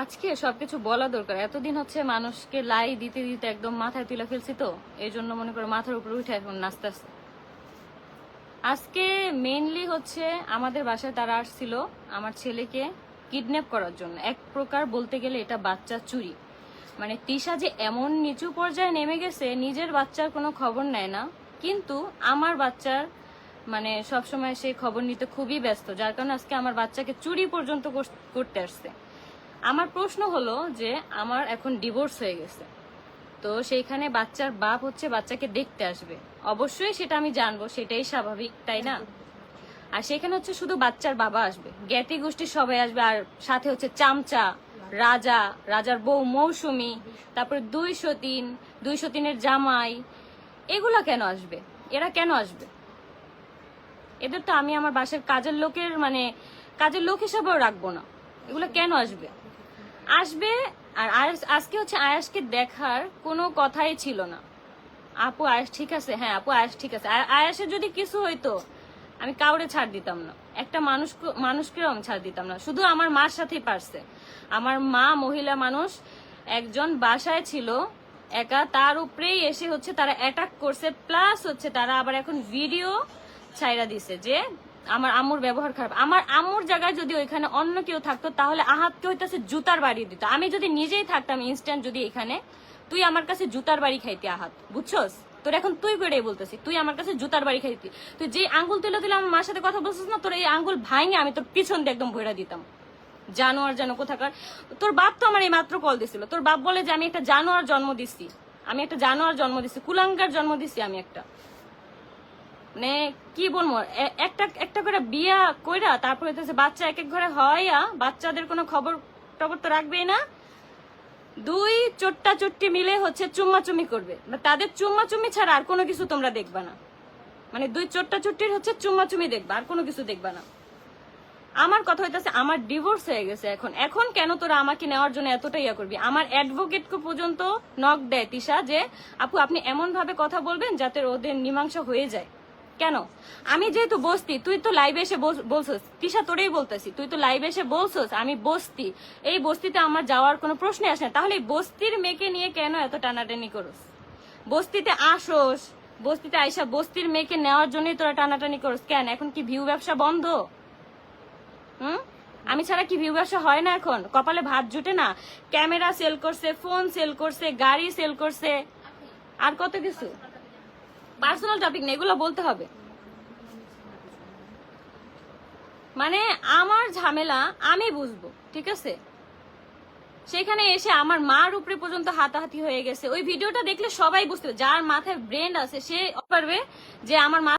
আজকে সবকিছু বলা দরকার। এতদিন হচ্ছে মানুষকে লাই দিতে দিতে একদম মাথায় তুলে ফেলছি, তো এই জন্য মনে করো মাথার উপরে উঠে এখন নাচতেছে। আজকে মেইনলি হচ্ছে আমাদের বাসায় তারা আসছিল আমার ছেলেকে কিডন্যাপ করার জন্য। এক প্রকার বলতে গেলে এটা বাচ্চা চুরি। মানে তিশা যে এমন নিচু পর্যায়ে নেমে গেছে, নিজের বাচ্চার কোনো খবর নেয় না, কিন্তু আমার বাচ্চার মানে সবসময় সে খবর নিতে খুবই ব্যস্ত, যার কারণে আজকে আমার বাচ্চাকে চুরি পর্যন্ত করতে আসছে। আমার প্রশ্ন হলো যে আমার এখন ডিভোর্স হয়ে গেছে, তো সেইখানে বাচ্চার বাপ হচ্ছে বাচ্চাকে দেখতে আসবে, অবশ্যই সেটা আমি জানবো, সেটাই স্বাভাবিক, তাই না? আর সেখানে হচ্ছে শুধু বাচ্চার বাবা আসবে, জ্ঞাতি গোষ্ঠী সবাই আসবে, আর সাথে হচ্ছে চামচা, রাজা, রাজার বউ মৌসুমী, তারপরে 203 জামাই। এগুলা কেন আসবে? এরা কেন আসবে? এদের তো আমি আমার বাসার কাজের লোকের মানে কাজের লোক হিসাবেও রাখবো না। এগুলো কেন আসবে? আসবে। আর আজকে হচ্ছে আয়াসকে দেখার কোনো কথাই ছিল না। আপু আয়াস ঠিক আছে, হ্যাঁ আপু আয়াস ঠিক আছে। আয়াসের যদি কিছু হইতো আমি কাউরে ছাড় দিতাম না, একটা মানুষকেও আমি ছাড় দিতাম না। শুধু আমার মার সাথেই পারছে। আমার মা মহিলা মানুষ, একজন বাসায় ছিল একা, তার উপরেই এসে হচ্ছে তারা অ্যাটাক করছে, প্লাস হচ্ছে তারা আবার এখন ভিডিও ছাইরা দিছে যে আমার আম্মুর ব্যবহার খারাপ। আমার আম্মুর জায়গায় যদি ওইখানে অন্য কেউ থাকতো তাহলে আহাতকে হইতেছে জুতার বাড়ি দিত। আমি যদি নিজেই থাকতাম ইনস্ট্যান্ট যদি এখানে, তুই আমার কাছে জুতার বাড়ি খাইতি আহাত, বুঝছস? তোর এখন তুই করে বলতেছি, তুই আমার কাছে জুতার বাড়ি খাইতি। তুই যে আঙ্গুল তুলে তুলে আমার মার সাথে কথা বলছিস না, তোর এই আঙ্গুল ভাঙে আমি তোর পিছন দিয়ে একদম ভইরা দিতাম। জানোয়ার যেন কোথাকার। তোর বাপ তো আমার এই মাত্র কল দিছিল, তোর বাপ বলে যে আমি একটা জানোয়ার জন্ম দিচ্ছি, আমি একটা জানোয়ার জন্ম দিচ্ছি, কুলাঙ্গার জন্ম দিচ্ছি আমি একটা। মানে কি বলবো, একটা একটা করে বিয়া কইরা তারপরে বাচ্চা এক এক ঘরে হইয়া বাচ্চাদের কোনো খবর টবর তো রাখবেই না। দুই চোট্টা চুট্টি মিলে হচ্ছে চুম্মাচুমি করবে, তাদের চুম্মাচুমি ছাড়া আর কোনো কিছু তোমরা দেখবা না। মানে দুই চোট্টা চুট্টির হচ্ছে চুম্মাচুমি দেখবা, আর কোনো কিছু দেখবা না। আমার কথা হইতেছে আমার ডিভোর্স হয়ে গেছে, এখন কেন তোরা আমাকে নেওয়ার জন্য এতটা ইয়া করবি? আমার অ্যাডভোকেটকে পর্যন্ত নক দেয় তিশা যে আপু আপনি এমন ভাবে কথা বলবেন যাতে ওদের মীমাংসা হয়ে যায়। কেন? আমি যেহেতু বসতি, তুই তো লাইভে এসে বলছস, তিশা তোরেই বলতেছি, তুই তো লাইভে এসে বলছস আমি বসতি, এই বস্তিতে আমার যাওয়ার কোনো প্রশ্নই আসে না। তাহলে এই বস্তির মেয়েকে নিয়ে কেন এত টানাটানি করস? বস্তিতে আসোস, বস্তিতে আইসা বস্তির মেয়েকে নেওয়ার জন্যই তোরা টানাটানি করস কেন? এখন কি ভিউ ব্যবসা বন্ধ? আমি ছাড়া কি ভিউ ব্যবসা হয় না? এখন কপালে ভাত জুটে না? ক্যামেরা সেল করছে, ফোন সেল করছে, গাড়ি সেল করছে, আর কত কিছু। পার্সোনাল টপিক না, এগুলো বলতে হবে। মানে আমার ঝামেলা আমি বুঝবো, ঠিক আছে? সেখানে এসে আমার মার উপরে পর্যন্ত হাতাহাতি হয়ে গেছে। ওই ভিডিওটা দেখলে সবাই বুঝতে পারবে, যার মাথায় ব্রেন আছে সে পারবে যে আমার মা